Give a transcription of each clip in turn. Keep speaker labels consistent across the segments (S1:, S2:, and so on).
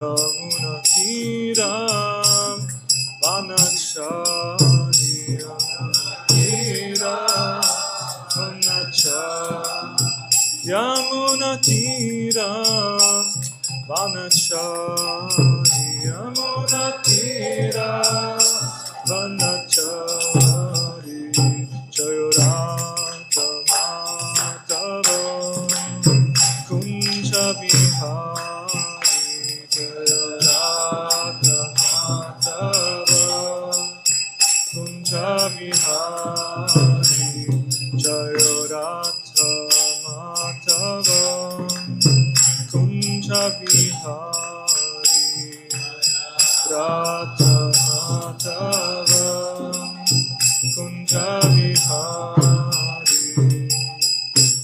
S1: Yamunatiram Vanacharya Tiram Vanacharya Yamunatiram Vanacharya Yamunatiram Vanacharya Jayorata Madhava Kunja Vihari Jayorata Madhava Kunja Vihari Jayorata Madhava Kunja Vihari Radha Madhava Kunja Vihari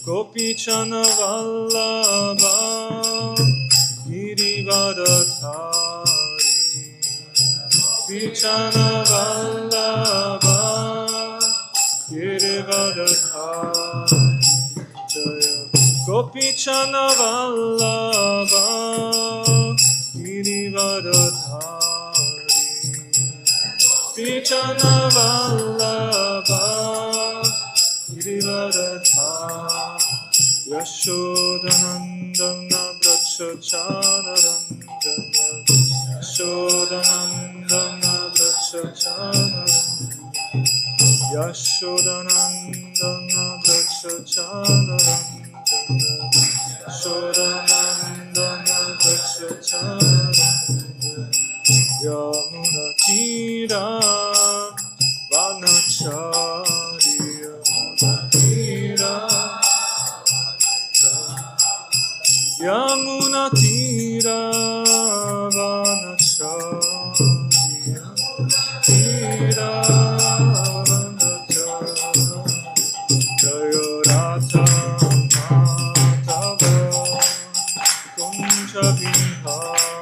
S1: Gopi Chana Vallabha Girivardhari Gopi Chana Vallabha Girivardhari Jaya Gopi Chana Vallabha Girivardhari Gopi Chana Vallabha Girivardhari Yashodanandana Brachachanarandana Yashodanandana Brachachanarandana Yashodanandana Brachachanarandana Yashodanandana Brachachanarandana Yamunatira Vanacharya Yamunatira Yamunatira Vanacharya Yamunatira Vanacharya Jayorata Madhava Kunja Vihari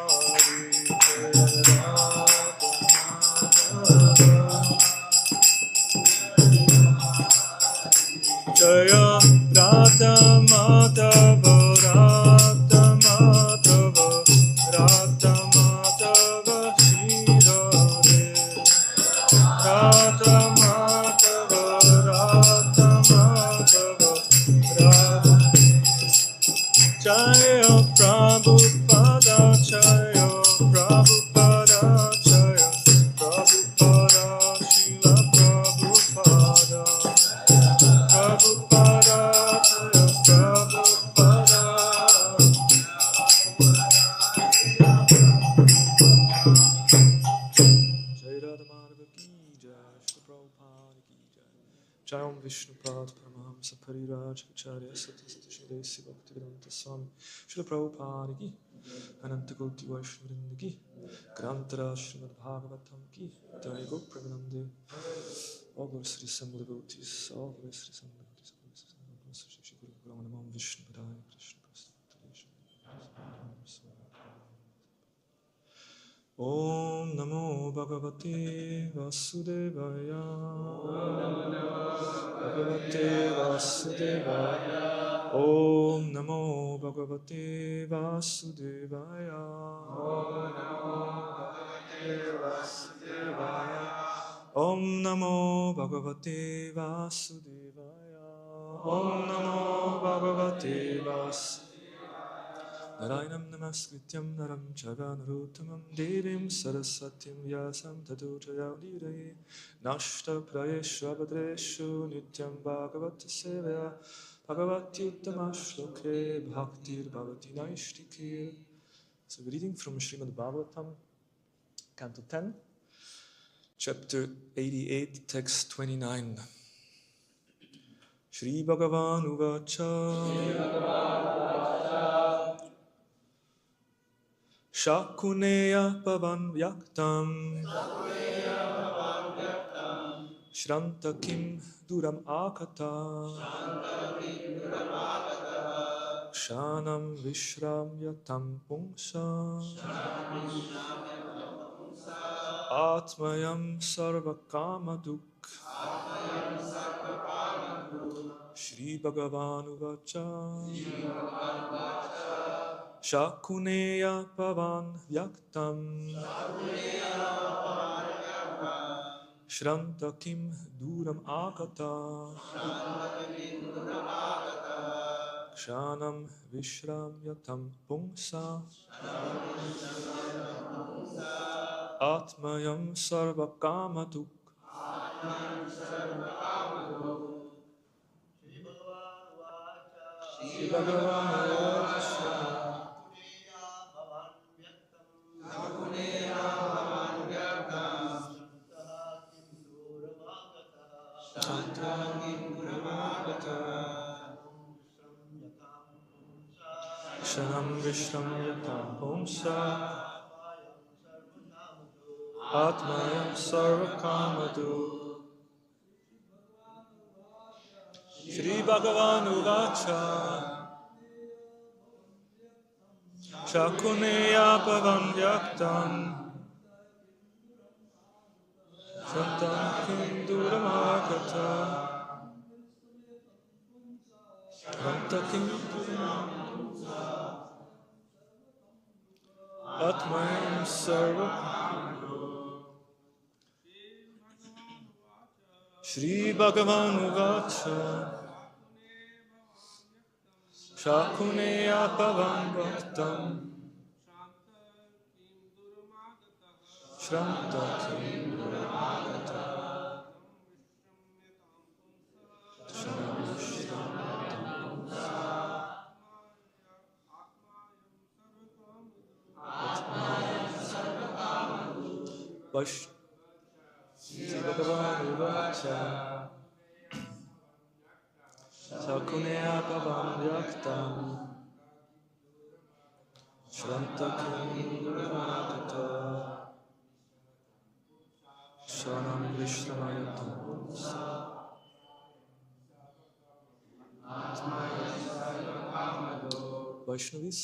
S1: Jayorata Madhava Jaya Radha Madhava Radha Madhava Radha Madhava Shirare Radha Madhava Radha Madhava Radha Jaya Prabhupada Jaya Prabhupada Jaya Prabhupada Srila Prabhupada Prabhupada Jaya Prabhupada Jai Radha Madhava Ki Jai Shri Prabhupada Ki Jai Jai Om Vishnu Pad Paramahamsa Pariraj Acharya Sati Sati Shri Desi Bhaktivedanta Swami Shri Prabhupada Ki Ananta Koti Vaishnavrinda Ki Grantara Srimad Bhagavatam Ki Jai Go Premanande All glories to the assembled devotees, all glories to the assembled devotees, all glories to the assembled devotees, Shri Guru Guru Namam Vishnu Padaya Krishna Prabhu Om Namo Bhagavate Vasudevaya Bhagavate Vasudevaya Om Namo Bhagavate Vasudevaya Om Namo Bhagavate Vasudevaya Om Namo Bhagavate Vasudevaya Narayanam Namaskrityam Naram Chaiva Narottamam Devim Saraswatim Vyasam Tato Jayavdire Nashta Prayeshu Abhadreshu Nityam Bhagavata Sevaya Bhagavati Uttama Shloke Bhaktir Bhavati Naishtikir. So we're reading from Srimad Bhagavatam, Canto 10, Chapter 88, Text 29. Shri Bhagavan Uvacha Shakuneya Pavan Vyaktam Shrantakim Duram Akata Kshanam Vishramyatam Pungsa Atmayam Sarvakamaduk Shri Bhagavan Uvacha Shakuneya pavan vyaktam Shranta kim duram agata Kshanam vishramyatam pungsa Atmayam sarvakamaduk Shri Bhagavan Shanam Vishramyatam Pumsa Atmayam Sarvakamadu Shri Bhagavan Uvacha Shakuneya Pavan Vyaktam Shantam Kinduramagata Shantakim Atmayam Sarvakamadu Shri Bhagavan Uvacha Shakuneya Pavan Bhaktam Shrantakim Duramagata Shanam Vash Shri Bhagavan Uvacha Shakuneya Pavan Vyaktam Shrantakim Duramagata Shanam Vishnamayatam Vaishnavis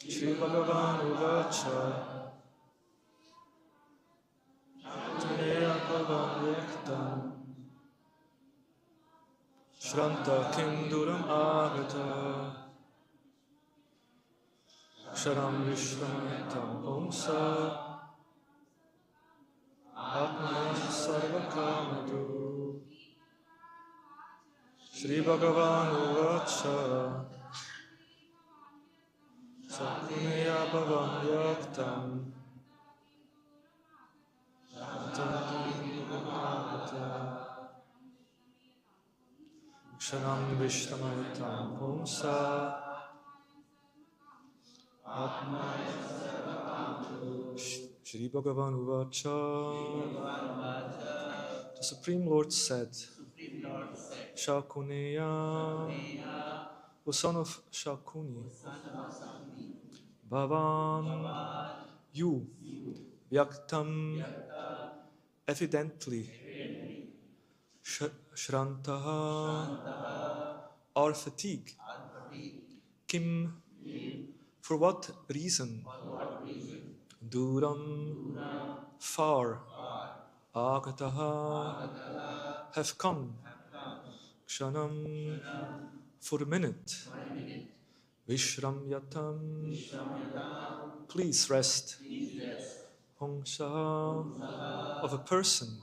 S1: Shri Bhagavan Uvacha Shakuneya Pavan Vyaktam Shranta Kinduram Agata Sharam Vishwamatam Pumsa Atmayam Sarvakamadu Shri Bhagavan Uvacha Shakuneya Pavan Vyaktam Kshanam Vishwamatam Pumsa Shri Bhagavan Uvacha The Supreme Lord said, Shakuneya, O son of Shakuni, Bhavan, you, Vyaktam, evidently, Shrantaha, are fatigued. Kim, for what reason? Duram, far. Agataha, have come. Kshanam, for a minute. Vishramyatam, please rest. Hongsa, of a person.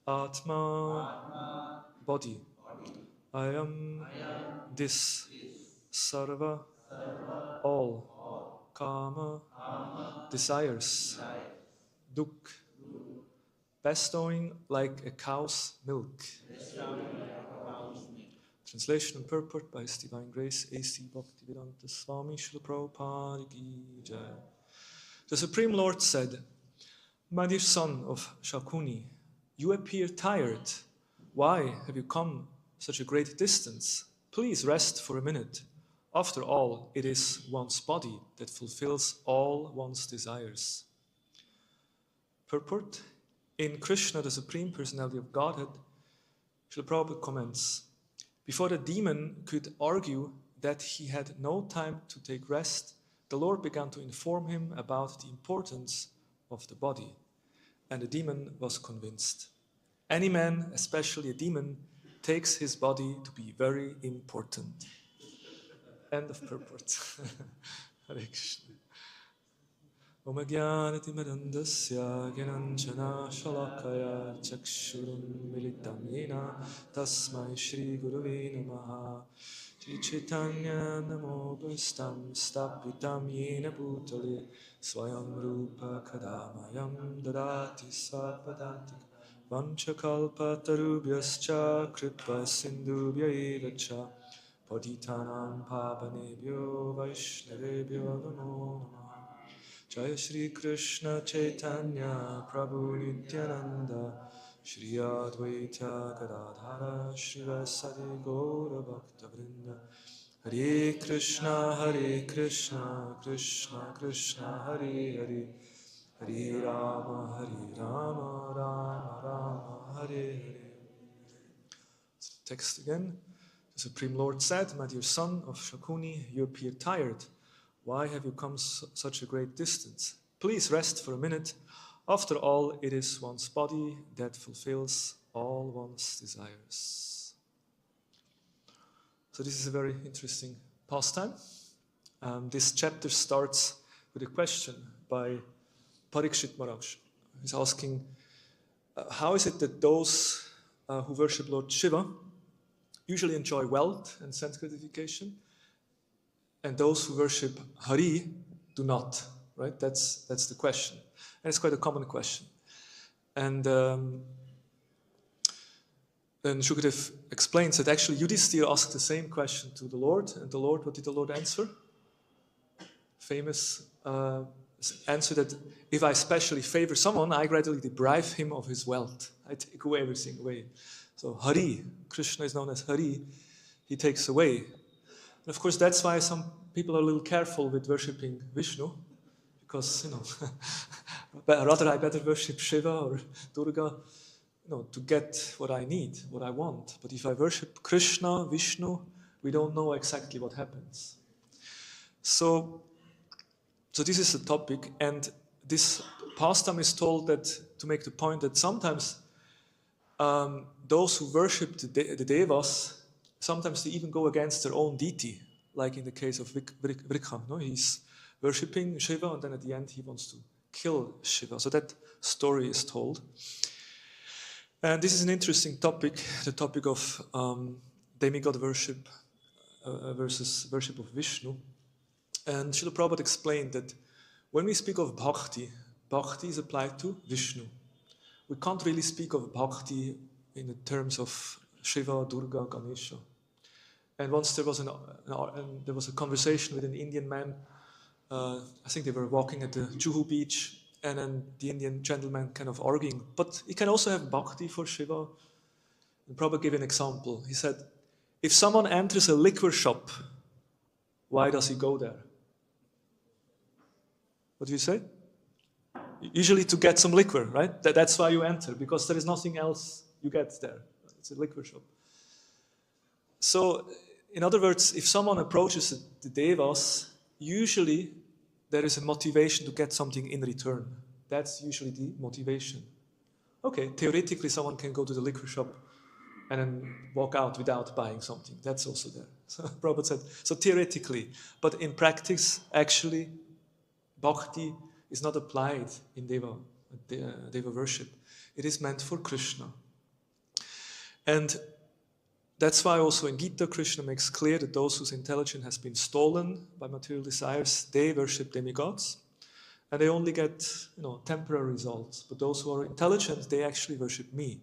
S1: Atma, body. I am this. Sarva, all. Kama, desires. Duk, bestowing like a cow's milk. Translation and purport by His Divine Grace A.C. Bhaktivedanta Swami Srila Prabhupada Ki Jai. The Supreme Lord said, My dear son of Shakuni, you appear tired. Why have you come such a great distance? Please rest for a minute. After all, it is one's body that fulfills all one's desires. Purport. In Krishna, the Supreme Personality of Godhead, Srila Prabhupada comments, before the demon could argue that he had no time to take rest, the Lord began to inform him about the importance of the body, and the demon was convinced. Any man, especially a demon, takes his body to be very important. End of purport. Hare Krishna. Om Jnanatimirandasya Gyananjana Shalakaya Chakshurun Militam Yena Tasmai Shri Gurave Namaha Shri Chaitanya Namogustam Stapitam Yena Bhutale Swayam Rupa Kadamayam Dadati Svapadantik Vanchakalpatarubhyascha Kripa Sindhubhya Evacha Patitanam Pavanebhyo Vaishnavebhyo Namo Namaha Jaya Shri Krishna Chaitanya Prabhu Nityananda Shri Advaita Gadadhara Shri Vasadi Gaura Bhakta Vrinda Hare Krishna Krishna Krishna Hare Hare Hare Rama Rama Rama Hare Hare. So text again. The Supreme Lord said, "My dear son of Shakuni, you appear tired. Why have you come such a great distance? Please rest for a minute. After all, it is one's body that fulfills all one's desires." So this is a very interesting pastime. This chapter starts with a question by Parikshit Maharaj. He's asking, how is it that those who worship Lord Shiva usually enjoy wealth and sense gratification, and those who worship Hari do not, right? That's the question. And it's quite a common question. And then Shukadev explains that actually Yudhisthira asked the same question to the Lord, and the Lord, what did the Lord answer? Famous answer that if I specially favor someone, I gradually deprive him of his wealth. I take away everything away. So Hari, Krishna is known as Hari, he takes away. And of course, that's why some people are a little careful with worshipping Vishnu, because, rather I better worship Shiva or Durga, to get what I need, what I want. But if I worship Krishna, Vishnu, we don't know exactly what happens. So this is the topic, and this pastime is told that to make the point that sometimes those who worship the devas, sometimes they even go against their own deity, like in the case of Vrikha. No? He's worshipping Shiva, and then at the end he wants to kill Shiva. So that story is told. And this is an interesting topic, the topic of demigod worship versus worship of Vishnu. And Srila Prabhupada explained that when we speak of bhakti, bhakti is applied to Vishnu. We can't really speak of bhakti in the terms of Shiva, Durga, Ganesha. And once there was a conversation with an Indian man. I think they were walking at the Juhu beach, and then the Indian gentleman kind of arguing. But he can also have bhakti for Shiva. And Prabhupada gave an example. He said, if someone enters a liquor shop, why does he go there? What do you say? Usually to get some liquor, right? That's why you enter, because there is nothing else you get there. It's a liquor shop. So, in other words, if someone approaches the devas, usually there is a motivation to get something in return. That's usually the motivation. Okay, theoretically someone can go to the liquor shop and then walk out without buying something. That's also there. So Prabhupada said, so theoretically, but in practice, actually, bhakti is not applied in Deva worship. It is meant for Krishna. And that's why also in Gita, Krishna makes clear that those whose intelligence has been stolen by material desires, they worship demigods. And they only get, temporary results. But those who are intelligent, they actually worship me.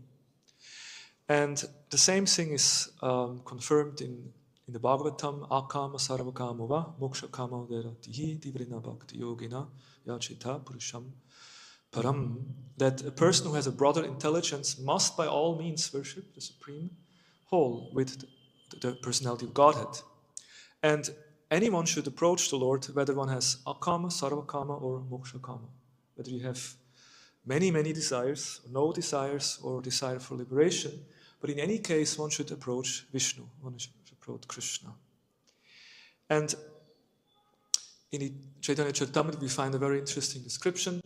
S1: And the same thing is confirmed in the Bhagavatam, akama sarvakama va moksha kama deratihi divrina bhakti yogina yachita purusham param. That a person who has a broader intelligence must by all means worship the Supreme Whole with the personality of Godhead. And anyone should approach the Lord whether one has akama, sarvakama or moksha kama. Whether you have many, many desires, or no desires, or desire for liberation. But in any case, one should approach Vishnu, one should approach Krishna. And in the Chaitanya Charitamrita, we find a very interesting description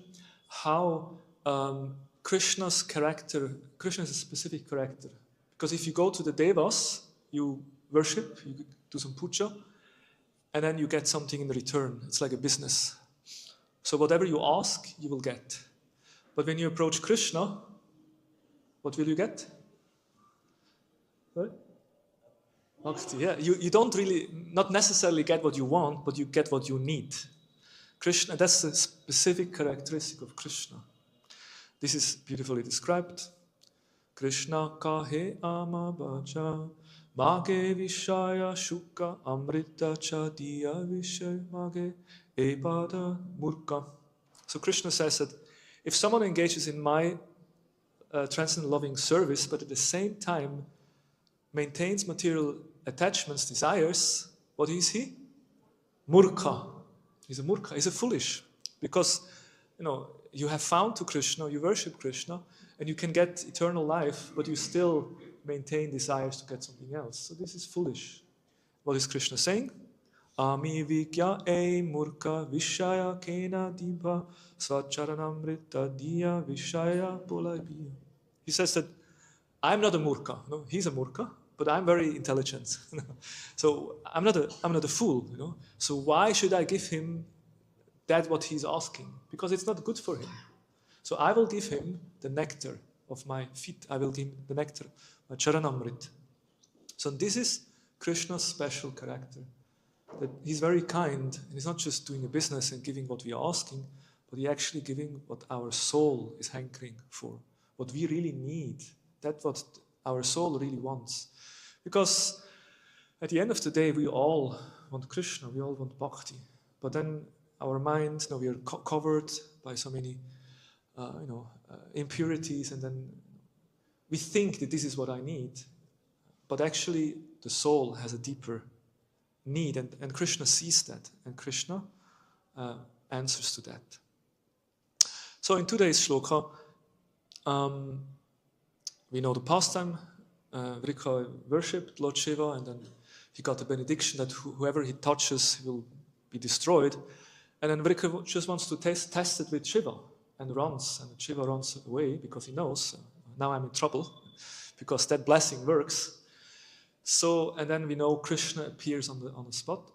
S1: how Krishna's character, Krishna is a specific character. Because if you go to the devas, you worship, you do some puja, and then you get something in return. It's like a business. So whatever you ask, you will get. But when you approach Krishna, what will you get? Right? Bhakti, yeah. You don't really, not necessarily get what you want, but you get what you need. Krishna, that's a specific characteristic of Krishna. This is beautifully described. Krishna kahe amabaja, mage vishaya shuka amrita cha diya vishay mage epada murka. So Krishna says that if someone engages in my transcendent loving service, but at the same time maintains material attachments, desires, what is he? Murka. He's a murka. He's a foolish. Because, you have found to Krishna, you worship Krishna, and you can get eternal life, but you still maintain desires to get something else. So this is foolish. What is Krishna saying? Ami vikya e murka vishaya kena diba svacharanamrita diya vishaya pulabiya. He says that I'm not a murka. No, he's a murka, but I'm very intelligent. So I'm not a fool. So why should I give him that what he's asking? Because it's not good for him. So I will give him the nectar of my feet. I will give him the nectar, my charanamrit. So this is Krishna's special character. That he's very kind, and he's not just doing a business and giving what we are asking, but he's actually giving what our soul is hankering for, what we really need. That's what our soul really wants. Because at the end of the day, we all want Krishna, we all want bhakti. But then our mind, we are covered by so many impurities, and then we think that this is what I need. But actually, the soul has a deeper need, and Krishna sees that, and Krishna answers to that. So in today's shloka, we know the pastime. Vrika worshipped Lord Shiva, and then he got a benediction that whoever he touches will be destroyed. And then Vrika just wants to test it with Shiva, and runs, and Shiva runs away because he knows, now I'm in trouble, because that blessing works. So, and then we know Krishna appears on the spot,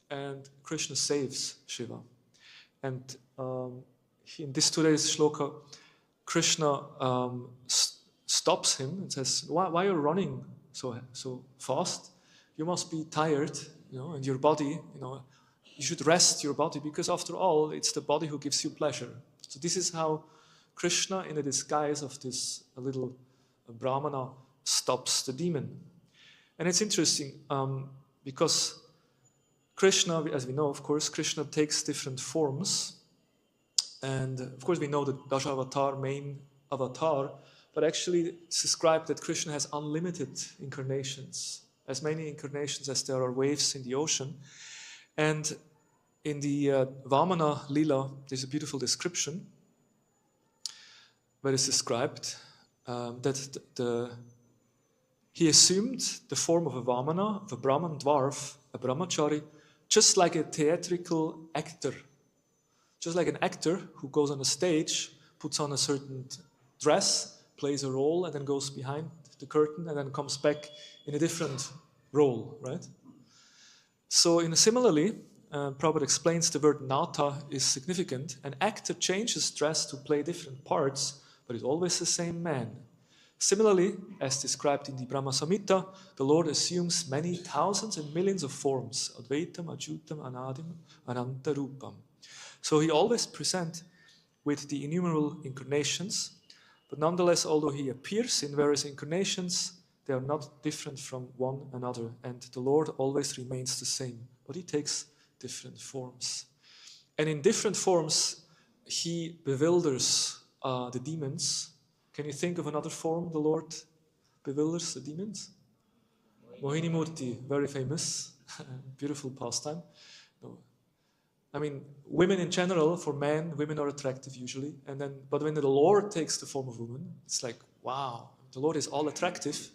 S1: and Krishna saves Shiva. And in this today's shloka, Krishna stops him and says, why are you running so fast? You must be tired, and your body, you should rest your body, because after all, it's the body who gives you pleasure. So this is how Krishna, in the disguise of this little Brahmana, stops the demon. And it's interesting, because Krishna, as we know, of course, Krishna takes different forms. And of course, we know the Dashavatar, main avatar, but actually it's described that Krishna has unlimited incarnations, as many incarnations as there are waves in the ocean. And in the Vamana Lila, there's a beautiful description where it's described that he assumed the form of a Vamana, of a Brahman dwarf, a Brahmachari, just like a theatrical actor. Just like an actor who goes on a stage, puts on a certain dress, plays a role, and then goes behind the curtain, and then comes back in a different role, right? So similarly, Prabhupada explains the word nata is significant. An actor changes dress to play different parts, but is always the same man. Similarly, as described in the Brahma Samhita, the Lord assumes many thousands and millions of forms, Advaitam, Ajutam, Anadim, Ananta Rupam. So he always presents with the innumerable incarnations, but nonetheless, although he appears in various incarnations, they are not different from one another, and the Lord always remains the same, but he takes different forms. And in different forms, he bewilders the demons. Can you think of another form the Lord bewilders the demons? Mohini Murti, very famous, beautiful pastime. I mean, women in general, for men, women are attractive usually. But when the Lord takes the form of woman, it's like, wow, the Lord is all attractive.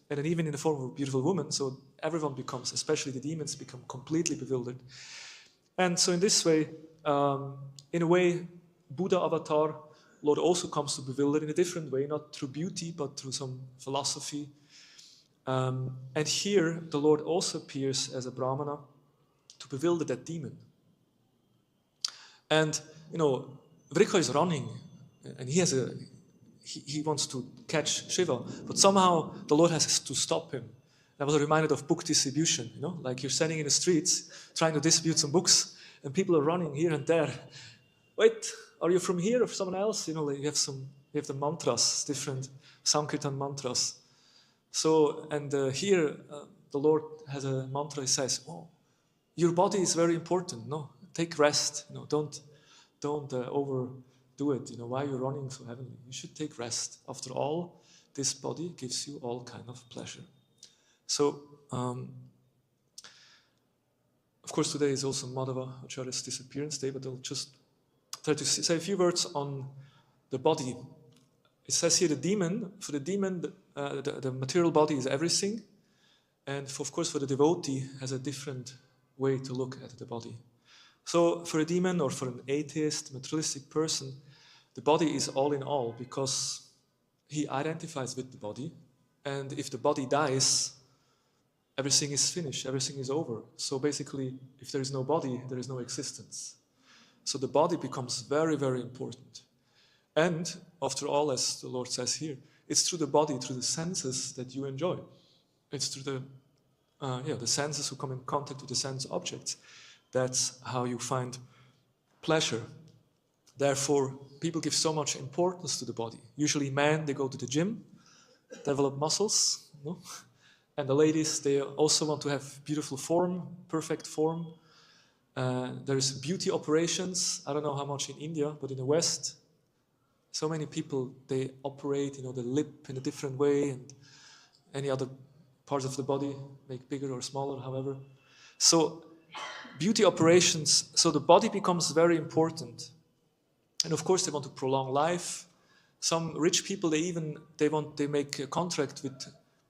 S1: And then even in the form of a beautiful woman, so everyone becomes, especially the demons, become completely bewildered. And so in this way, in a way, Buddha avatar, Lord also comes to bewilder in a different way, not through beauty, but through some philosophy. And here, the Lord also appears as a Brahmana to bewilder that demon. And, Vrikha is running, and he wants to catch Shiva, but somehow the Lord has to stop him. I was reminded of book distribution, like you're standing in the streets trying to distribute some books, and people are running here and there. Wait, are you from here or someone else? Like you have the mantras, different Sankirtan mantras. So, and here the Lord has a mantra. He says, "Oh, your body is very important. No, take rest. Don't overdo it. Why are you running so heavily? You should take rest. After all, this body gives you all kind of pleasure." So, of course, today is also Madhvacharya's disappearance day, but I'll just try to say a few words on the body. It says here for the demon, the material body is everything, and of course for the devotee has a different way to look at the body. So for a demon or for an atheist, materialistic person, the body is all in all because he identifies with the body, and if the body dies, everything is finished, everything is over. So basically, if there is no body, there is no existence. So the body becomes very, very important. And after all, as the Lord says here, it's through the body, through the senses that you enjoy. It's through the senses who come in contact with the sense objects. That's how you find pleasure. Therefore, people give so much importance to the body. Usually men, they go to the gym, develop muscles, and the ladies, they also want to have beautiful form, perfect form. There is beauty operations. I don't know how much in India, but in the West, so many people, they operate, the lip in a different way, and any other parts of the body make bigger or smaller, however. So beauty operations, so the body becomes very important. And of course, they want to prolong life. Some rich people, they make a contract with,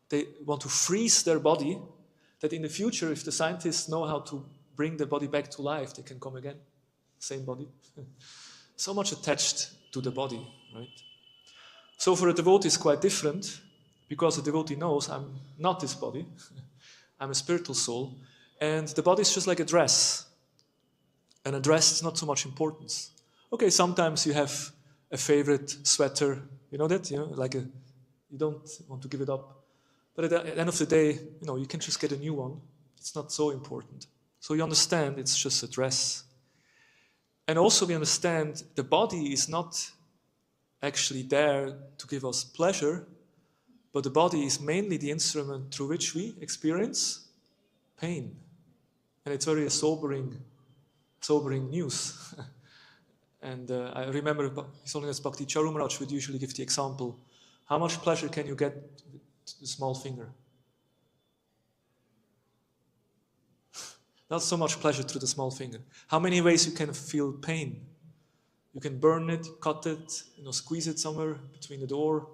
S1: they want to freeze their body, that in the future, if the scientists know how to bring the body back to life, they can come again. Same body. So much attached to the body, right? So for a devotee, it's quite different, because the devotee knows, I'm not this body. I'm a spiritual soul. And the body is just like a dress. And a dress is not so much importance. Okay, sometimes you have a favorite sweater, you know that? You don't want to give it up. But at the end of the day, you can just get a new one. It's not so important. So you understand it's just a dress. And also we understand the body is not actually there to give us pleasure, but the body is mainly the instrument through which we experience pain. And it's very sobering news. And I remember His Holiness Bhakti Charu Maharaj would usually give the example, how much pleasure can you get with the small finger? Not so much pleasure through the small finger. How many ways you can feel pain? You can burn it, cut it, squeeze it somewhere between the door.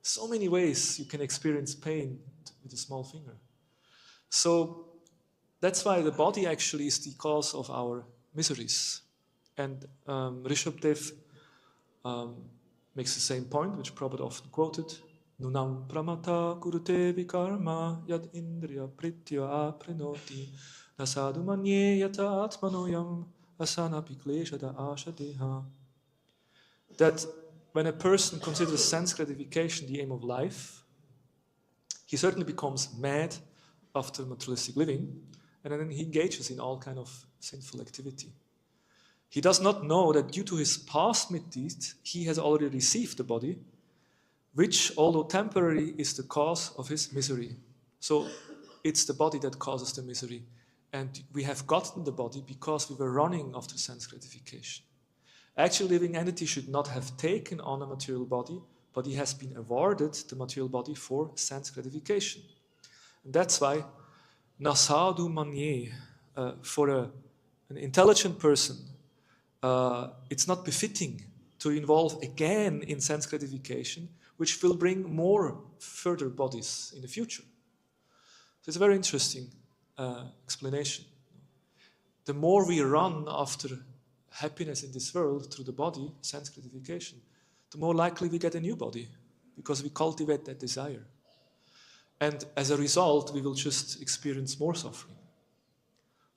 S1: So many ways you can experience pain with a small finger. So that's why the body actually is the cause of our miseries. And Rishabdev makes the same point, which Prabhupada often quoted. Nunam pramata kurute vikarma yad indriya pritya aprinoti nasadu manye yata atmanoyam asana pikleshada ashadeha. That when a person considers sense gratification the aim of life, he certainly becomes mad after materialistic living, and then he engages in all kind of sinful activity. He does not know that due to his past misdeeds, he has already received the body, which, although temporary, is the cause of his misery. So it's the body that causes the misery. And we have gotten the body because we were running after sense gratification. Actually, living entity should not have taken on a material body, but he has been awarded the material body for sense gratification. And that's why nasadu manye, for an intelligent person, it's not befitting to involve again in sense gratification, which will bring more further bodies in the future. So it's a very interesting explanation. The more we run after happiness in this world through the body, sense gratification, the more likely we get a new body, because we cultivate that desire. And as a result, we will just experience more suffering.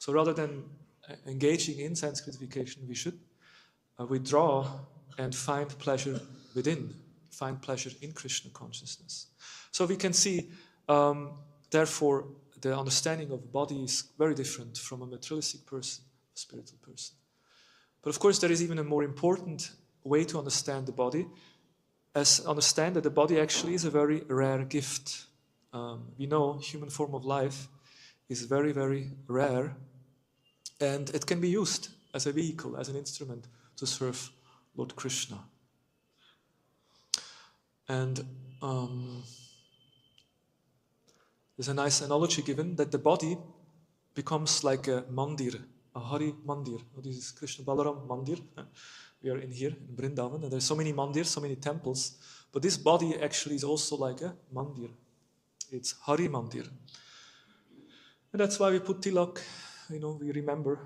S1: So rather than engaging in sense gratification, we should withdraw and find pleasure within, find pleasure in Krishna consciousness. So we can see, therefore, the understanding of body is very different from a materialistic person, a spiritual person. But of course, there is even a more important way to understand the body, as understand that the body actually is a very rare gift. We know human form of life is very, very rare, and it can be used as a vehicle, as an instrument to serve Lord Krishna. And there's a nice analogy given that the body becomes like a mandir, a Hari mandir. This is Krishna Balaram mandir. We are in here in Vrindavan, and there's so many mandirs, so many temples. But this body actually is also like a mandir. It's Hari mandir. And that's why we put tilak. We remember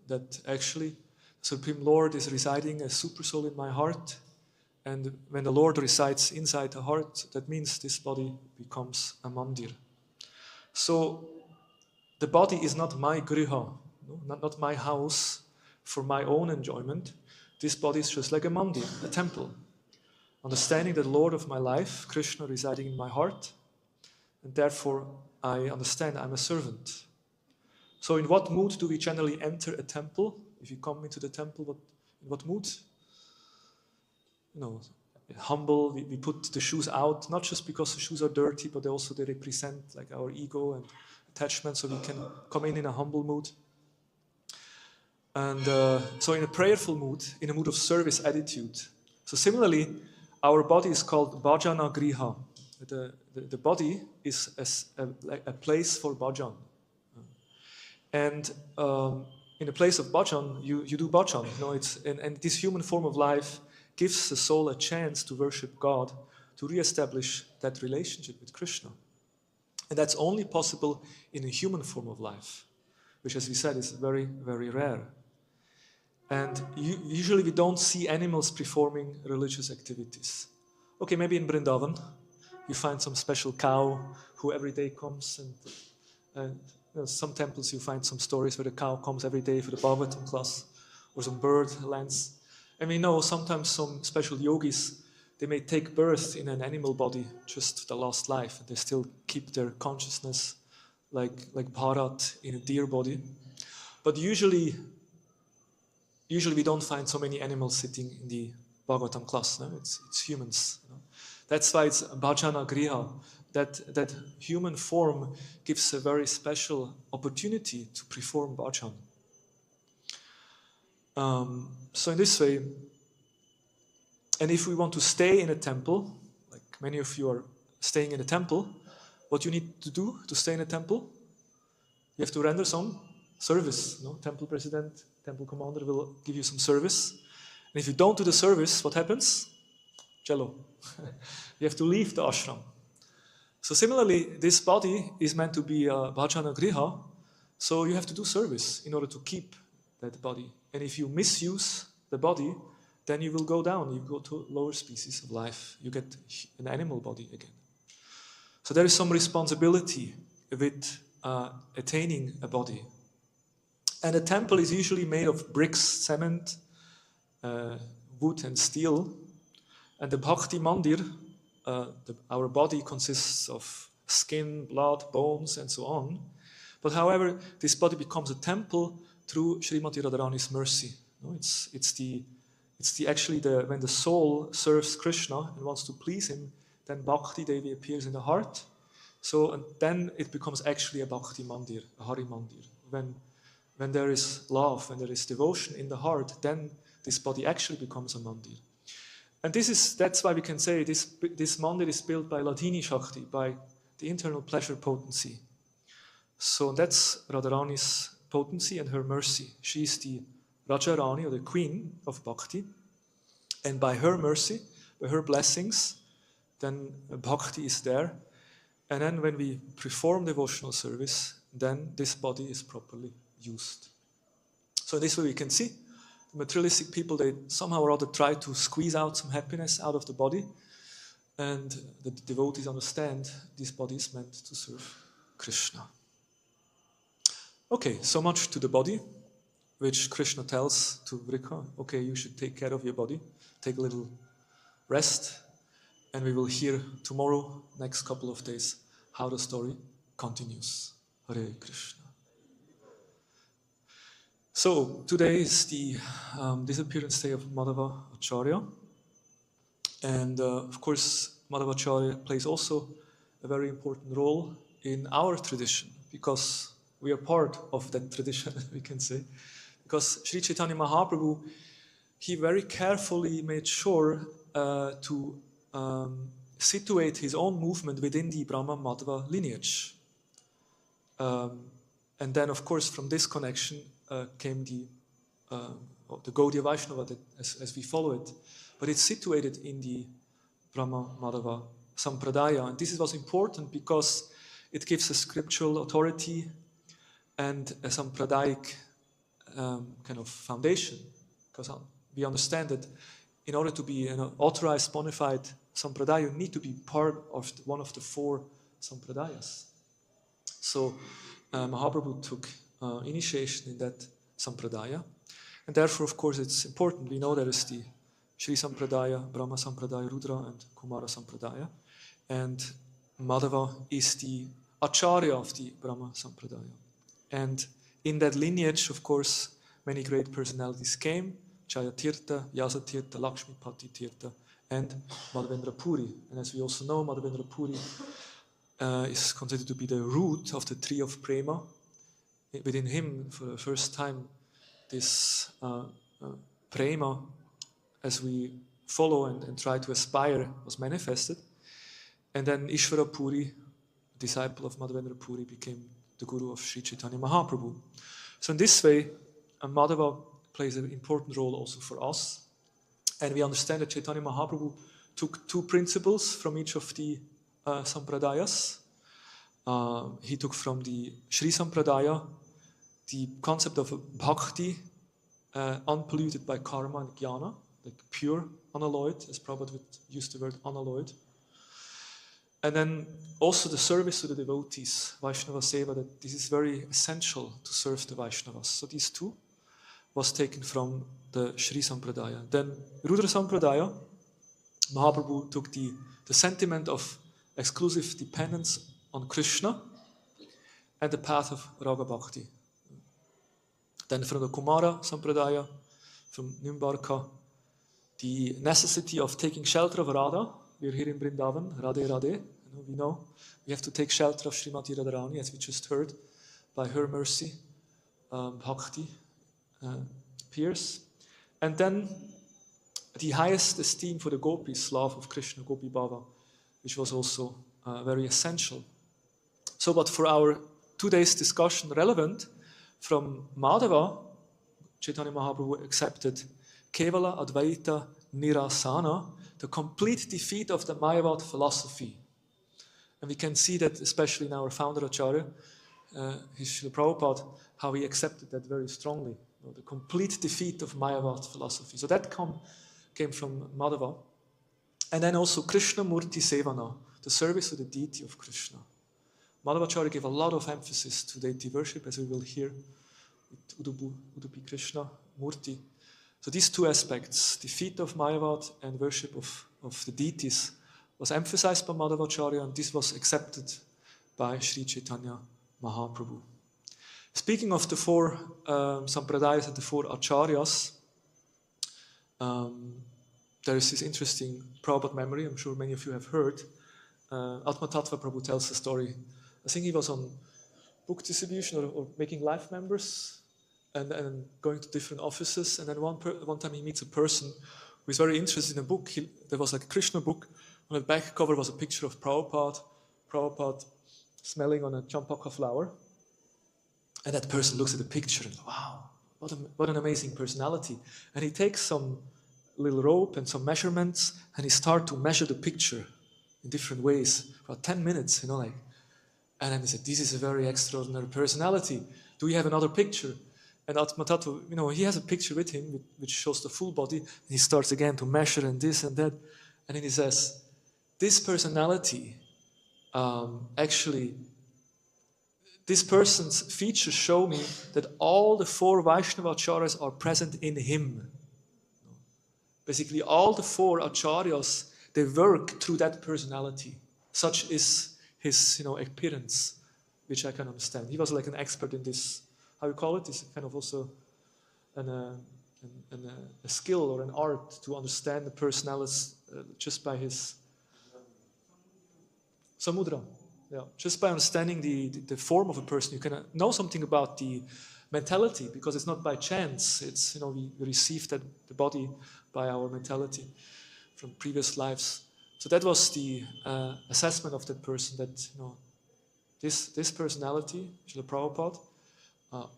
S1: that actually the Supreme Lord is residing as super soul in my heart. And when the Lord resides inside the heart, that means this body becomes a mandir. So the body is not my griha, not my house for my own enjoyment. This body is just like a mandir, a temple. Understanding that the Lord of my life, Krishna, residing in my heart, and therefore I understand I'm a servant. So in what mood do we generally enter a temple? If you come into the temple, in what mood? Humble, we put the shoes out, not just because the shoes are dirty, but also they represent like our ego and attachment, so we can come in a humble mood. And so in a prayerful mood, in a mood of service attitude. So similarly, our body is called bhajana griha. The body is a place for bhajan. And in a place of bhajan, you do bhajan. And this human form of life gives the soul a chance to worship God, to reestablish that relationship with Krishna. And that's only possible in a human form of life, which, as we said, is very, very rare. And usually we don't see animals performing religious activities. Okay, maybe in Vrindavan, you find some special cow who every day comes, and some temples you find some stories where the cow comes every day for the Bhagavatam class, or some bird lands. And we know sometimes some special yogis, they may take birth in an animal body, just the last life, and they still keep their consciousness like Bharat in a deer body. But usually we don't find so many animals sitting in the Bhagavatam class. No? It's humans. That's why it's bhajana griha. That human form gives a very special opportunity to perform bhajan. So in this way, and if we want to stay in a temple, like many of you are staying in a temple, what you need to do to stay in a temple? You have to render some service. Temple president, temple commander will give you some service. And if you don't do the service, what happens? Jello. You have to leave the ashram. So similarly, this body is meant to be a bhajana griha, so you have to do service in order to keep that body. And if you misuse the body, then you will go down, you go to lower species of life. You get an animal body again. So there is some responsibility with attaining a body. And a temple is usually made of bricks, cement, wood and steel. And the Bhakti Mandir, our body consists of skin, blood, bones, and so on. But however, this body becomes a temple through Srimati Radharani's mercy. When the soul serves Krishna and wants to please him, then Bhakti Devi appears in the heart. So and then it becomes actually a Bhakti Mandir, a Hari Mandir. When there is love, when there is devotion in the heart, then this body actually becomes a mandir. And that's why we can say this mandir is built by Ladhini Shakti, by the internal pleasure potency. So that's Radharani's potency and her mercy. She is the Rajarani, or the queen of Bhakti. And by her mercy, by her blessings, then Bhakti is there. And then when we perform devotional service, then this body is properly used. So in this way we can see the materialistic people, they somehow or other try to squeeze out some happiness out of the body, and the devotees understand this body is meant to serve Krishna. Okay, so much to the body, which Krishna tells to Vrika, okay, you should take care of your body, take a little rest, and we will hear tomorrow, next couple of days, how the story continues. Hare Krishna. So, today is the disappearance day of Madhvacharya, and of course, Madhvacharya plays also a very important role in our tradition, because we are part of that tradition, we can say. Because Sri Chaitanya Mahaprabhu, he very carefully made sure to situate his own movement within the Brahma Madhva lineage. And then, of course, from this connection came the Gaudiya Vaishnava as we follow it. But it's situated in the Brahma Madhva Sampradaya. And this was important because it gives a scriptural authority and a Sampradayic kind of foundation. Because we understand that in order to be an authorized, bona fide Sampradaya, you need to be part of one of the 4 Sampradayas. So Mahaprabhu took initiation in that Sampradaya. And therefore, of course, it's important. We know there is the Shri Sampradaya, Brahma Sampradaya, Rudra, and Kumara Sampradaya. And Madhava is the Acharya of the Brahma Sampradaya. And in that lineage, of course, many great personalities came. Jayatirtha, Yasatirtha, Lakshmipati Tirtha, and Madhavendra Puri. And as we also know, Madhavendra Puri is considered to be the root of the tree of Prema. Within him, for the first time, this Prema, as we follow and try to aspire, was manifested. And then Ishvara Puri, disciple of Madhavendra Puri, became the guru of Sri Chaitanya Mahaprabhu. So in this way, Madhava plays an important role also for us. And we understand that Chaitanya Mahaprabhu took 2 principles from each of the Sampradayas. He took from the Sri Sampradaya the concept of bhakti, unpolluted by karma and jnana, like pure, unalloyed, as Prabhupada would use the word unalloyed. And then also the service to the devotees, Vaishnava Seva, that this is very essential to serve the Vaishnavas. So these 2 was taken from the Sri Sampradaya. Then Rudra Sampradaya, Mahaprabhu took the sentiment of exclusive dependence on Krishna and the path of Raga Bhakti. Then from the Kumara Sampradaya, from Nimbarka, the necessity of taking shelter of Radha. We are here in Vrindavan, Radhe Radhe. We know we have to take shelter of Srimati Radharani, as we just heard, by her mercy, Bhakti appears. And then the highest esteem for the gopis, love of Krishna, Gopi Bhava, which was also very essential. So, but for our today's discussion relevant, from Madhava, Chaitanya Mahaprabhu accepted Kevala Advaita Nirasana, the complete defeat of the Mayavad philosophy. And we can see that especially in our founder Acharya, his Srila Prabhupada, how he accepted that very strongly, the complete defeat of Mayavad philosophy. So that came from Madhava. And then also Krishna Murti Sevana, the service to the deity of Krishna. Madhvacharya gave a lot of emphasis to deity worship, as we will hear with Udupi Krishna Murti. So these 2 aspects, defeat of Mayavad and worship of the deities, was emphasized by Madhvacharya, and this was accepted by Sri Chaitanya Mahaprabhu. Speaking of the 4 Sampradayas and the 4 Acharyas, there is this interesting Prabhupada memory, I'm sure many of you have heard. Atma Tattva Prabhu tells a story. I think he was on book distribution or making life members and going to different offices. And then one time he meets a person who is very interested in a book. There was like a Krishna book. On the back cover was a picture of Prabhupada smelling on a champaka flower. And that person looks at the picture and, wow, what an amazing personality. And he takes some little rope and some measurements and he starts to measure the picture in different ways for 10 minutes, and then he said, this is a very extraordinary personality. Do we have another picture? And Atma Tattva, he has a picture with him which shows the full body. And he starts again to measure and this and that. And then he says, this personality, actually, this person's features show me that all the 4 Vaishnava-acharyas are present in him. Basically, all the 4 acharyas, they work through that personality. Such is his, appearance, which I can understand. He was like an expert in this. How you call it? It's kind of also a skill or an art to understand the personality just by his samudra. Yeah, just by understanding the form of a person, you can know something about the mentality, because it's not by chance. It's we receive the body by our mentality from previous lives. So that was the assessment of that person. That this personality, Srila Prabhupada,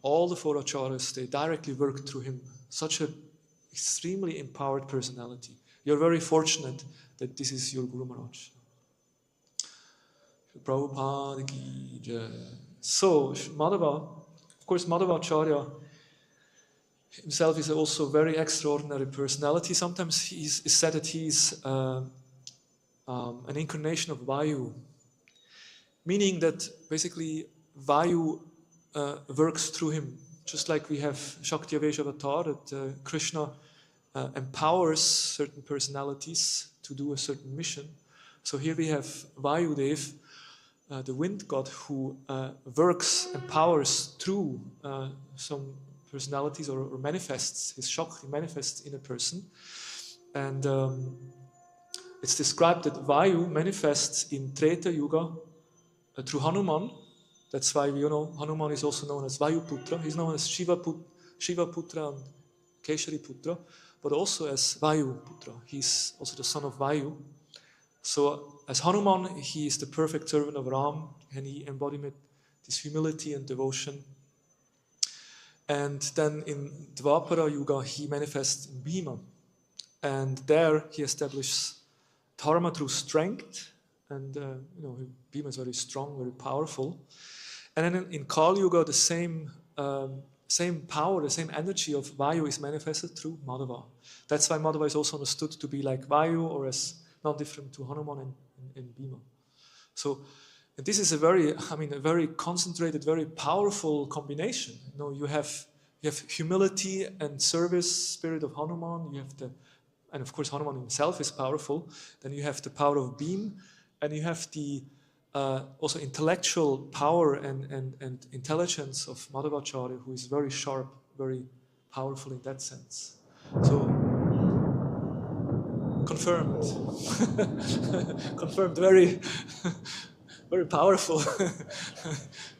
S1: all the 4 acharyas, they directly work through him. Such an extremely empowered personality. You're very fortunate that this is your Guru Maharaj. Prabhupada ki jai. So, Madhava, of course, Madhvacharya himself is also a very extraordinary personality. Sometimes it's said that he's an incarnation of Vayu, meaning that basically Vayu works through him. Just like we have Shakti Avesh Avatar, that Krishna empowers certain personalities to do a certain mission. So here we have Vayudev, the wind god, who works, empowers through some personalities, or manifests, his Shakti manifests in a person. And it's described that Vayu manifests in Treta Yuga through Hanuman. That's why Hanuman is also known as Vayuputra. He's known as Shiva Putra and Keshari Putra, but also as Vayu Putra. He's also the son of Vayu. So as Hanuman, he is the perfect servant of Ram, and he embodied this humility and devotion. And then in Dvapara Yuga, he manifests in Bhima. And there he establishes dharma through strength. And Bhima is very strong, very powerful. And then in Kali Yuga, the same power, the same energy of Vayu is manifested through Madhava. That's why Madhava is also understood to be like Vayu, or as not different to Hanuman and Bhima. So this is a very concentrated, very powerful combination. You have humility and service spirit of Hanuman. And of course Hanuman himself is powerful. Then you have the power of Bhima, and you have the also intellectual power and intelligence of Madhvacharya, who is very sharp, very powerful in that sense. So, confirmed. Confirmed, very, very powerful,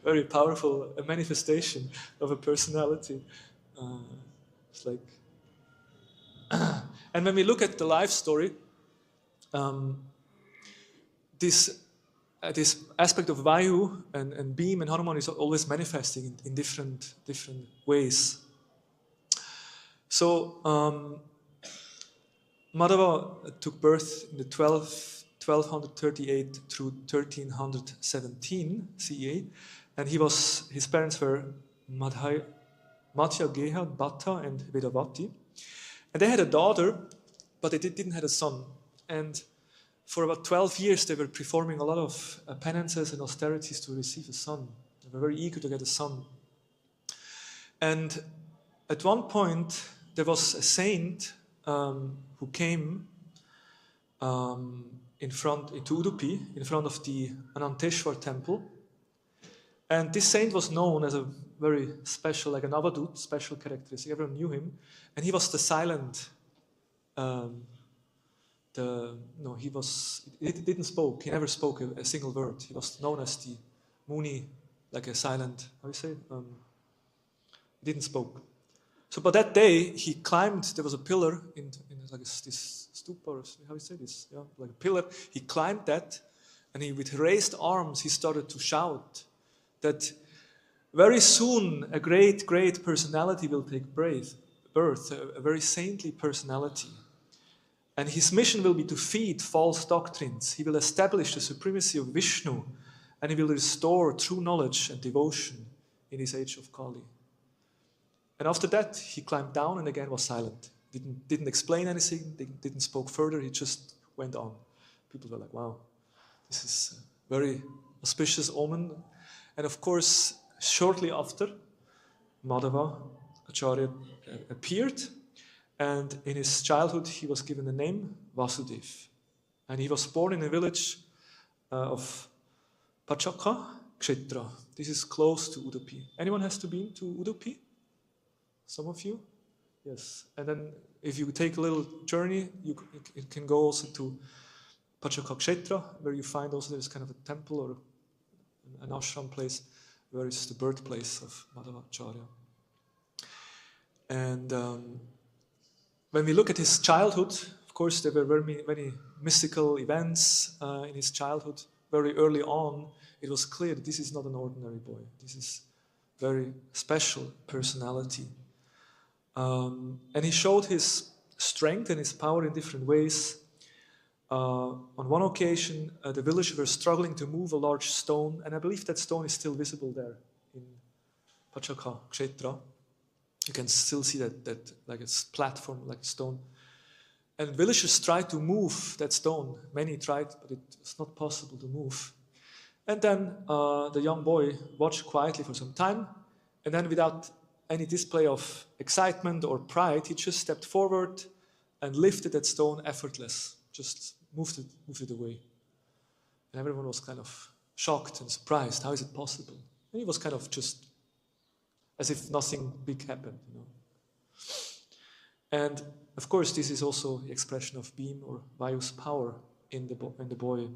S1: very powerful manifestation of a personality. It's like, and when we look at the life story, this aspect of Vayu and Bhima and Hanuman is always manifesting in different ways. So Madhava took birth in the 1238 through 1317 CE, and his parents were Madhya, Bhatta, and Vedavati. And they had a daughter, but they didn't have a son. And for about 12 years, they were performing a lot of penances and austerities to receive a son. They were very eager to get a son. And at one point, there was a saint who came into Udupi, in front of the Ananteshwar temple. And this saint was known as a very special, like an avadut, special characteristic. Everyone knew him. And he was the silent, he didn't spoke. He never spoke a single word. He was known as the Muni, like a silent, how do you say? He didn't spoke. So, but that day he climbed. There was a pillar in like this stupa, or how do you say this? Yeah, like a pillar. He climbed that, and with raised arms he started to shout that very soon a great personality will take birth, a very saintly personality. And his mission will be to feed false doctrines. He will establish the supremacy of Vishnu, and he will restore true knowledge and devotion in his age of Kali. And after that, he climbed down and again was silent. Didn't explain anything, didn't spoke further, he just went on. People were like, wow, this is a very auspicious omen. And of course, shortly after, Madhvacharya appeared, and in his childhood he was given the name Vasudev. And he was born in a village of Pachaka Kshetra. This is close to Udupi. Anyone has been to Udupi? Some of you? Yes. And then if you take a little journey, you can go also to Pachaka Kshetra, where you find also there's kind of a temple or an ashram place where it's the birthplace of Madhvacharya. And when we look at his childhood, of course, there were many mystical events in his childhood. Very early on, it was clear that this is not an ordinary boy. This is very special personality. And he showed his strength and his power in different ways. On one occasion, the villagers were struggling to move a large stone, and I believe that stone is still visible there in Pachaka Kshetra. You can still see that like a platform, like a stone. And villagers tried to move that stone. Many tried, but it was not possible to move. And then the young boy watched quietly for some time, and then without any display of excitement or pride, he just stepped forward and lifted that stone effortless, just moved it away. And everyone was kind of shocked and surprised. How is it possible? And he was kind of just as if nothing big happened, you know. And of course, this is also the expression of Bhim or Vayu's power in the boy.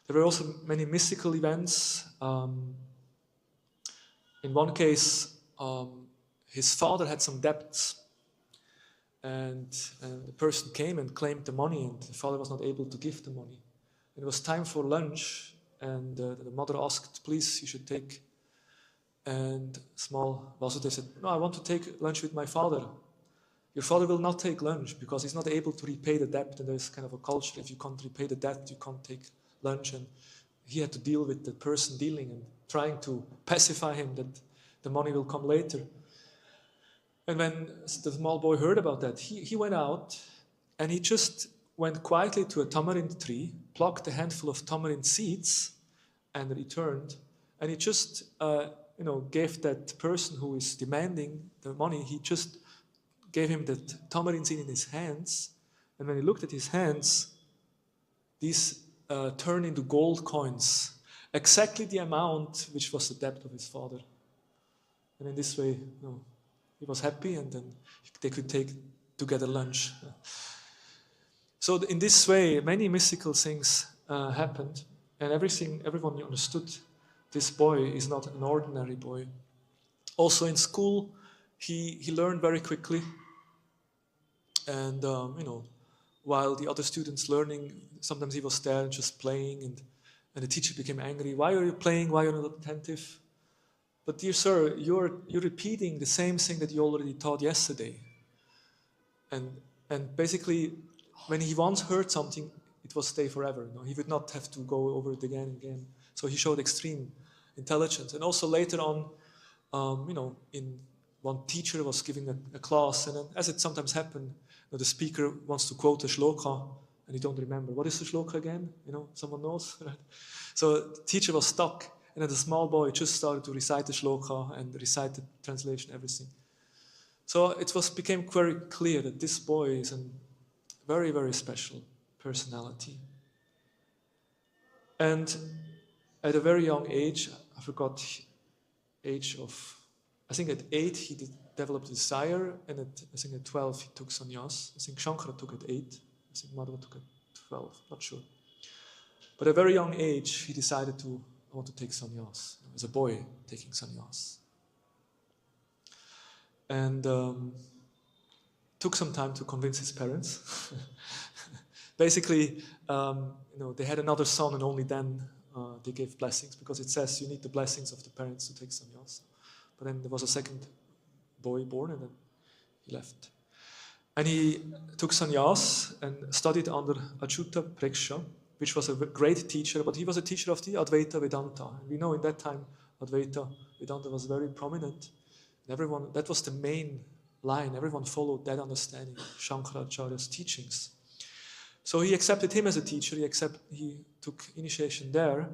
S1: There were also many mystical events. In one case, his father had some debts, and the person came and claimed the money, and the father was not able to give the money. It was time for lunch, and the mother asked, "Please, you should take." And small Vasudev said, "No, I want to take lunch with my father." "Your father will not take lunch because he's not able to repay the debt." And there's kind of a culture, if you can't repay the debt, you can't take lunch. And he had to deal with the person dealing and trying to pacify him that the money will come later. And when the small boy heard about that, he went out and he just went quietly to a tamarind tree, plucked a handful of tamarind seeds, and returned. And he just gave that person who is demanding the money, he just gave him that tamarind seed in his hands. And when he looked at his hands, these turned into gold coins, exactly the amount which was the debt of his father. And in this way, he was happy, and then they could take together lunch. So in this way, many mystical things happened, and everyone understood this boy is not an ordinary boy. Also in school, he learned very quickly, and while the other students learning, sometimes he was there just playing, and the teacher became angry. "Why are you playing? Why are you not attentive?" "But dear sir, you're repeating the same thing that you already taught yesterday." And basically, when he once heard something, it was stay forever. He would not have to go over it again and again. So he showed extreme intelligence. And also later on, in one teacher was giving a class, and then, as it sometimes happened, the speaker wants to quote a shloka, and you don't remember. What is the shloka again? Someone knows? Right? So the teacher was stuck, and then the small boy just started to recite the shloka and recite the translation, everything. So it became very clear that this boy is a very, very special personality. And at a very young age, I forgot age of, I think at 8 he developed a desire, and I think at 12 he took sannyas. I think Shankara took at 8. I think Madhva took at 12, not sure. But at a very young age, he decided I want to take sannyas, as a boy taking sannyas. And took some time to convince his parents. Basically, they had another son, and only then they gave blessings, because it says you need the blessings of the parents to take sannyas. But then there was a second boy born, and then he left. And he took sannyas and studied under Achyuta Preksha, which was a great teacher, but he was a teacher of the Advaita Vedanta. And we know in that time Advaita Vedanta was very prominent. And that was the main line. Everyone followed that understanding of Shankaracharya's teachings. So he accepted him as a teacher. He took initiation there.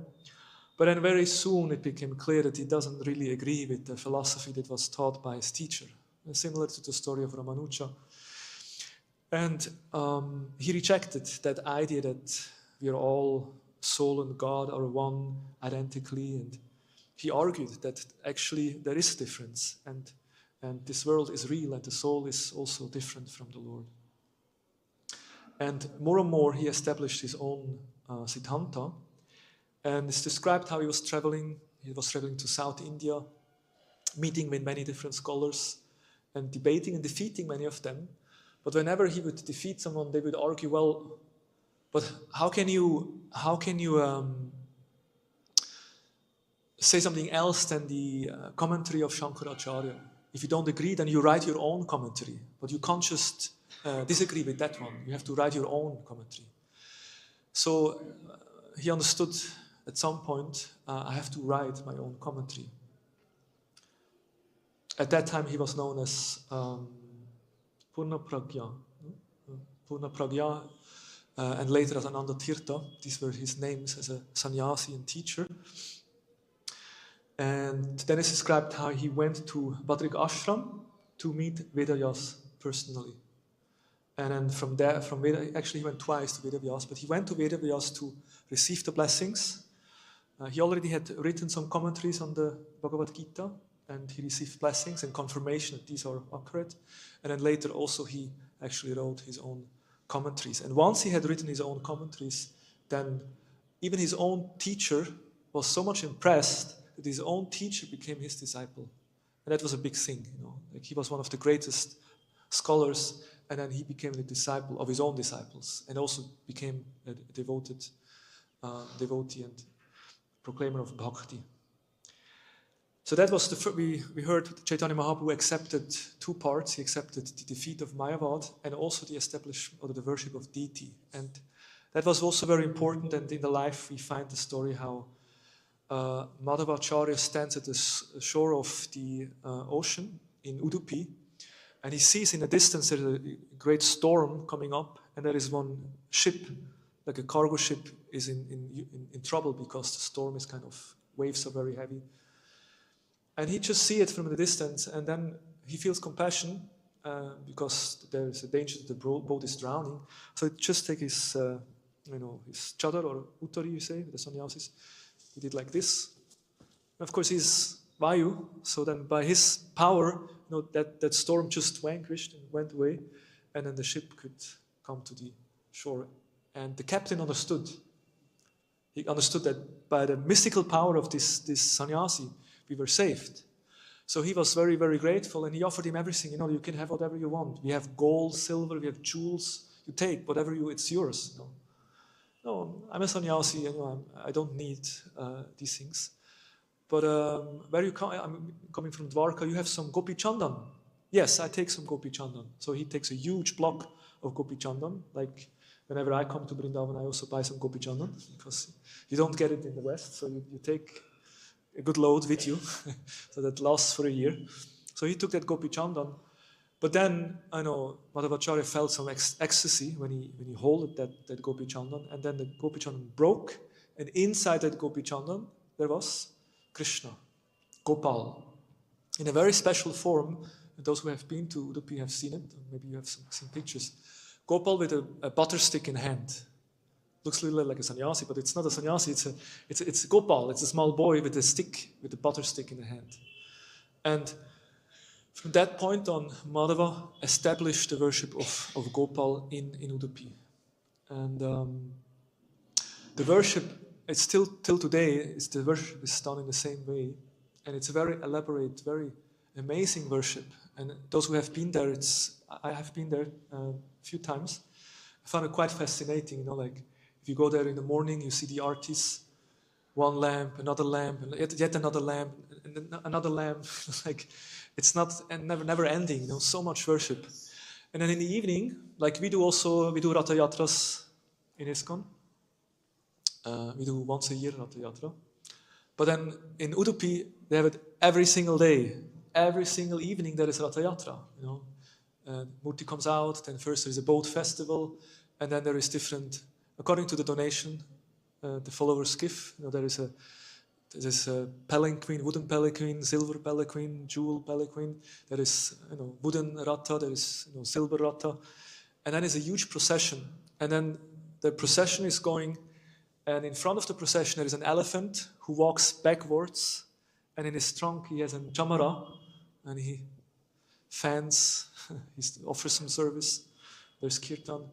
S1: But then very soon it became clear that he doesn't really agree with the philosophy that was taught by his teacher, similar to the story of Ramanuja. And he rejected that idea that we are all soul and God are one identically, and he argued that actually there is a difference, and this world is real, and the soul is also different from the Lord. And more he established his own Siddhanta, and it's described how he was traveling. He was traveling to South India, meeting with many different scholars, and debating and defeating many of them. But whenever he would defeat someone, they would argue, well, but how can you say something else than the commentary of Shankaracharya? If you don't agree, then you write your own commentary. But you can't just disagree with that one. You have to write your own commentary. So he understood at some point, I have to write my own commentary. At that time, he was known as Purna Pragya, and later as Ananda Tirtha. These were his names as a sannyasi and teacher. And then it's described how he went to Badrik Ashram to meet Vedavyas personally. And then from Vedavyas, actually he went twice to Vedavyas, but he went to Vedavyas to receive the blessings. He already had written some commentaries on the Bhagavad Gita, and he received blessings and confirmation that these are accurate. And then later also he actually wrote his own commentaries. And once he had written his own commentaries, then even his own teacher was so much impressed that his own teacher became his disciple. And that was a big thing, Like he was one of the greatest scholars, and then he became the disciple of his own disciples, and also became a devoted devotee and proclaimer of bhakti. So that was we heard Chaitanya Mahaprabhu accepted two parts. He accepted the defeat of Mayavad and also the establishment or the worship of deity. And that was also very important. And in the life we find the story how Madhvacharya stands at the shore of the ocean in Udupi, and he sees in the distance there's a great storm coming up, and there is one ship, like a cargo ship, is in trouble because the storm is waves are very heavy. And he just sees it from the distance, and then he feels compassion because there is a danger that the boat is drowning. So he just takes his, his chadar or uttari, you say, the sannyasis. He did like this. And of course, he's Vayu, so then by his power, that storm just vanquished and went away, and then the ship could come to the shore. And the captain understood. He understood that by the mystical power of this sannyasi, we were saved. So he was very, very grateful, and he offered him everything. You can have whatever you want. We have gold, silver, we have jewels. You take whatever it's yours. No, I'm a sannyasi, I don't need these things. But where you come, I'm coming from Dwarka, you have some Gopi Chandan. Yes, I take some Gopi Chandan. So he takes a huge block of Gopi Chandan. Like whenever I come to Vrindavan, I also buy some Gopi Chandan because you don't get it in the West. So you take a good load with you, so that lasts for a year. So he took that Gopi Chandan. But then, Madhvacharya felt some ecstasy when he held that Gopi Chandan, and then the Gopi Chandan broke, and inside that Gopi Chandan, there was Krishna, Gopal, in a very special form. And those who have been to Udupi have seen it, or maybe you have seen pictures. Gopal with a butter stick in hand. Looks a little like a sannyasi, but it's not a sannyasi, it's Gopal, it's a small boy with a butter stick in the hand. And from that point on, Madhava established the worship of Gopal in Udupi. And the worship, it's still till today, the worship is done in the same way. And it's a very elaborate, very amazing worship. And those who have been there, I have been there a few times. I found it quite fascinating, like if you go there in the morning, you see the artists, one lamp, another lamp, and yet another lamp, and then another lamp. Like it's not and never ending, so much worship. And then in the evening, like we do Ratha Yatras in ISKCON. We do once a year Ratha Yatra. But then in Udupi, they have it every single day. Every single evening there is Ratha Yatra. Murti comes out, then first there is a boat festival, and then there is different, according to the donation, the followers give. There is There's a palanquin, wooden palanquin, silver palanquin, jewel palanquin. There is wooden rata, there is silver rata. And then there's a huge procession. And then the procession is going, and in front of the procession there is an elephant who walks backwards, and in his trunk he has a chamara, and he fans, he offers some service. There's kirtan.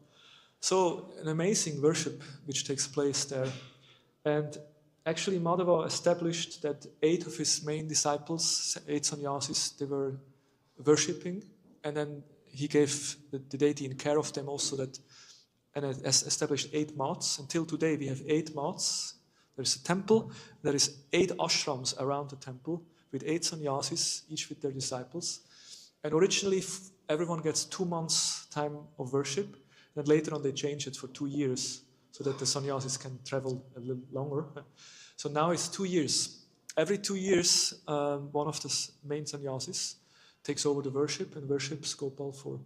S1: So an amazing worship which takes place there. And actually Madhava established that 8 of his main disciples, 8 sannyasis, they were worshipping, and then he gave the deity in care of them also, that, and established 8 mats. Until today we have 8 mats. There's a temple, there is 8 ashrams around the temple with 8 sannyasis, each with their disciples. And originally everyone gets 2 months time of worship, and later on they change it for 2 years so that the sannyasis can travel a little longer. So now it's 2 years. Every 2 years, one of the main sannyasis takes over the worship and worships Gopal for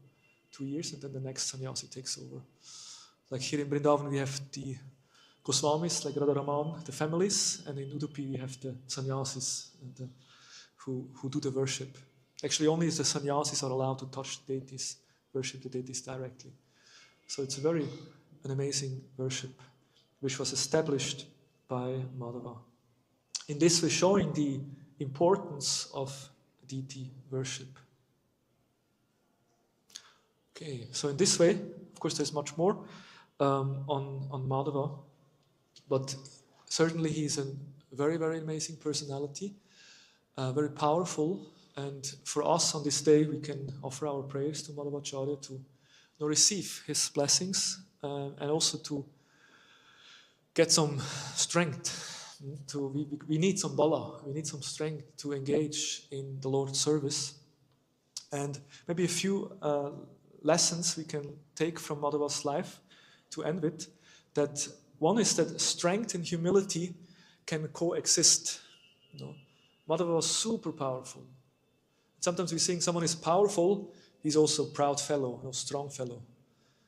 S1: 2 years, and then the next sannyasi takes over. Like here in Vrindavan we have the Goswamis, like Radharaman, the families, and in Udupi we have the sannyasis who do the worship. Actually, only the sannyasis are allowed to touch the deities, worship the deities directly. So it's an amazing worship, which was established by Madhava. In this we're showing the importance of deity worship. Okay, so in this way, of course there's much more on Madhava, but certainly he's a very, very amazing personality, very powerful, and for us on this day we can offer our prayers to Madhvacharya to receive his blessings and also to get some strength. We need some bala, we need some strength to engage in the Lord's service. And maybe a few lessons we can take from Madhava's life to end with. That one is that strength and humility can coexist. Madhava was super powerful. Sometimes we think someone is powerful, he's also a proud fellow, strong fellow.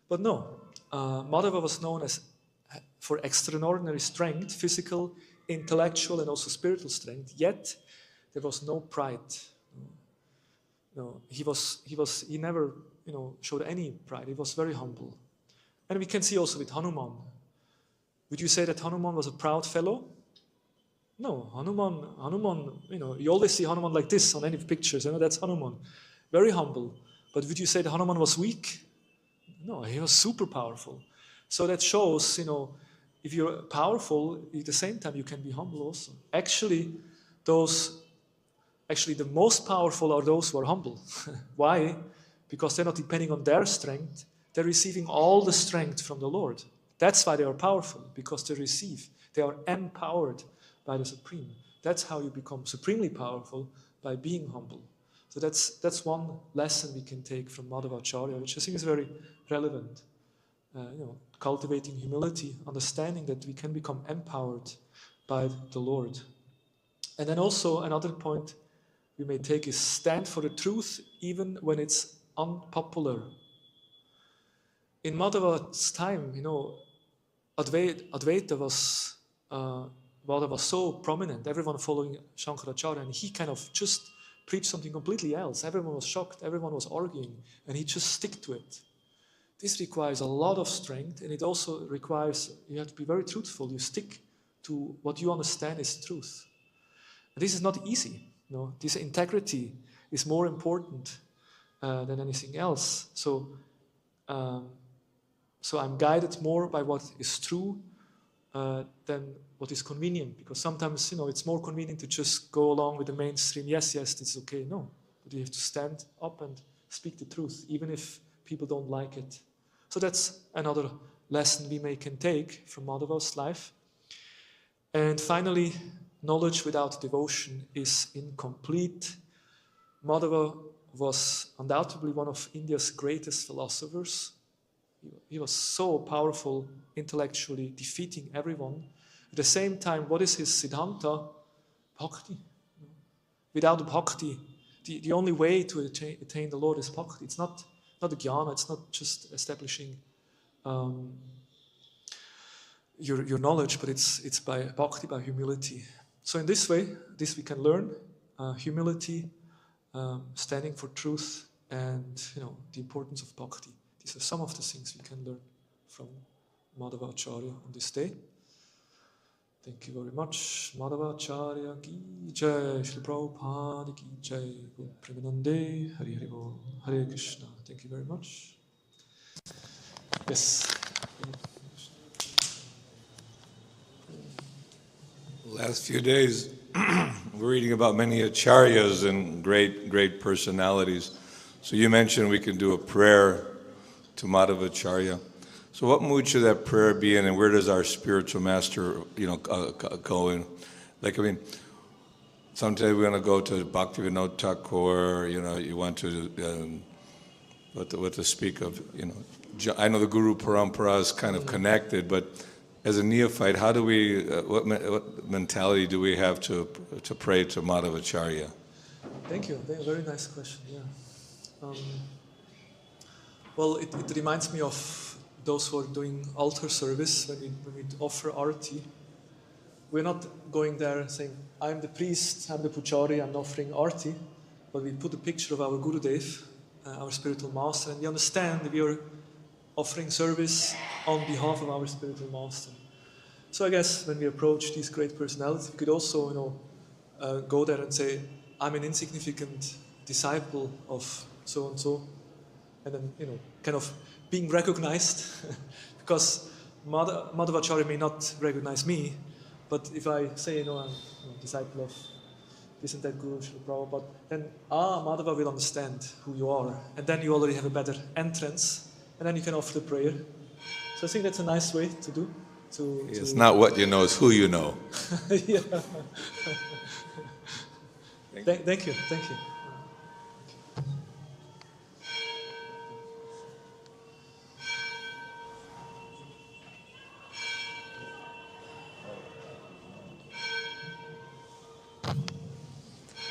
S1: But no, Madhava was known as for extraordinary strength, physical, intellectual, and also spiritual strength. Yet there was no pride. No, he never, showed any pride. He was very humble. And we can see also with Hanuman. Would you say that Hanuman was a proud fellow? No, Hanuman, you always see Hanuman like this on any pictures. That's Hanuman. Very humble. But would you say that Hanuman was weak? No, he was super powerful. So that shows, if you're powerful, at the same time you can be humble also. Actually, the most powerful are those who are humble. Why? Because they're not depending on their strength. They're receiving all the strength from the Lord. That's why they are powerful, because they are empowered by the Supreme. That's how you become supremely powerful, by being humble. So that's one lesson we can take from Madhvacharya, which I think is very relevant. Cultivating humility, understanding that we can become empowered by the Lord. And then also another point we may take is stand for the truth even when it's unpopular. In Madhava's time, Advaita was so prominent, everyone following Shankaracharya, and he kind of just preached something completely else. Everyone was shocked, everyone was arguing, and he just stick to it. This requires a lot of strength, and it also requires, you have to be very truthful. You stick to what you understand is truth. And this is not easy. This integrity is more important than anything else. So I'm guided more by what is true than what is convenient, because sometimes, it's more convenient to just go along with the mainstream. Yes, it's okay. No, but you have to stand up and speak the truth, even if people don't like it. So that's another lesson we can take from Madhava's life. And finally, knowledge without devotion is incomplete. Madhava was undoubtedly one of India's greatest philosophers. He was so powerful intellectually, defeating everyone. At the same time, what is his Siddhanta? Bhakti. Without bhakti, the only way to attain the Lord is bhakti. It's not a jnana, it's not just establishing your knowledge, but it's by bhakti, by humility. So in this way, this we can learn, humility, standing for truth, and the importance of bhakti. These are some of the things we can learn from Madhvacharya on this day. Thank you very much. Madhvacharya ki jai, Srila Prabhupada ki jai, Premanande, Hari Hari Bol, Hare Krishna. Thank you very much. Yes.
S2: Last few days, we're reading about many acharyas and great personalities. So you mentioned we can do a prayer to Madhvacharya. So what mood should that prayer be in, and where does our spiritual master, go in? Like, I mean, sometimes we want to go to Bhaktivinoda Thakur, you want to, what to speak of, I know the Guru Parampara is kind of connected, but as a neophyte, how do we, what mentality do we have to pray to Madhvacharya?
S1: Thank you. Very nice question. Yeah. Well, it reminds me of those who are doing altar service. When we offer arati, we're not going there saying, "I'm the priest, I'm the puchari, I'm offering arati," but we put a picture of our Gurudev, our spiritual master, and we understand that we are offering service on behalf of our spiritual master. So I guess when we approach these great personalities, we could also, go there and say, "I'm an insignificant disciple of so and so," and then kind of being recognized, because Madhvacharya may not recognize me, but if I say, I'm a disciple of this and that Guru, Srila Prabhupada, then Madhava will understand who you are, and then you already have a better entrance, and then you can offer the prayer. So I think that's a nice way to do.
S2: It's not what you know, it's who you know.
S1: Yeah. Thank you.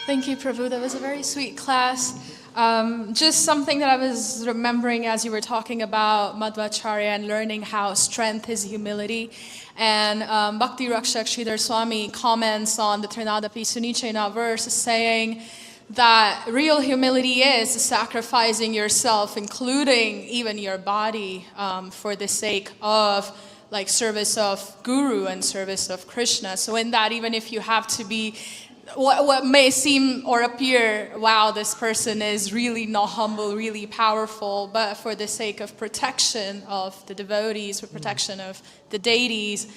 S3: Thank you, Prabhu. That was a very sweet class. Just something that I was remembering as you were talking about Madhvacharya and learning how strength is humility. And Bhakti Rakshak Sridhar Swami comments on the Trinadapi Sunichena verse saying that real humility is sacrificing yourself, including even your body, for the sake of service of Guru and service of Krishna. So in that, even if you have to be what may seem or appear, wow, this person is really not humble, really powerful, but for the sake of protection of the devotees, for protection of the deities,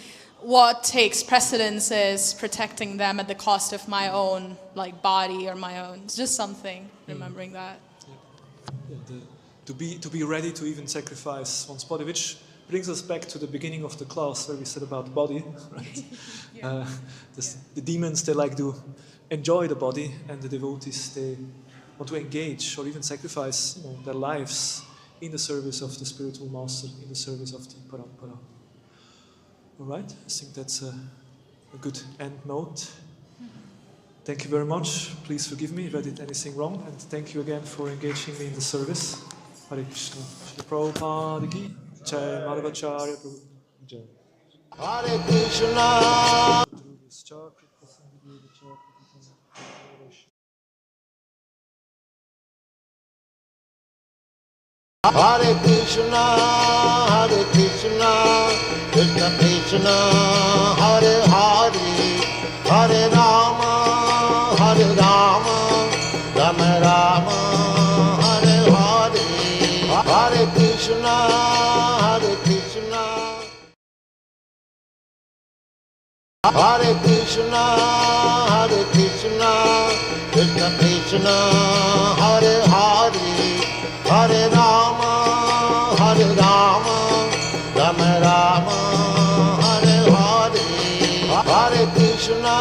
S3: what takes precedence is protecting them at the cost of my own body or my own. It's just something, remembering that.
S1: Yeah, to be ready to even sacrifice one's body, which brings us back to the beginning of the class where we said about body, right? Yeah. The demons, they like to enjoy the body, and the devotees, they want to engage or even sacrifice their lives in the service of the spiritual master, in the service of the parampara. All right, I think that's a good end note. Thank you very much. Please forgive me if I did anything wrong, and thank you again for engaging me in the service. Hare Krishna. Srila Prabhupada ki jai, Madhvacharya Prabhu jai.
S4: Hare Krishna. Hare Krishna, Krishna Krishna, Hare Hare, Hare Rama, Rama Rama, Hare Hare, Hare Krishna, Krishna. Hare Krishna, Krishna Krishna, Hare Hare, Hare Rama, Rama Rama, Hare Hare, Hare Krishna.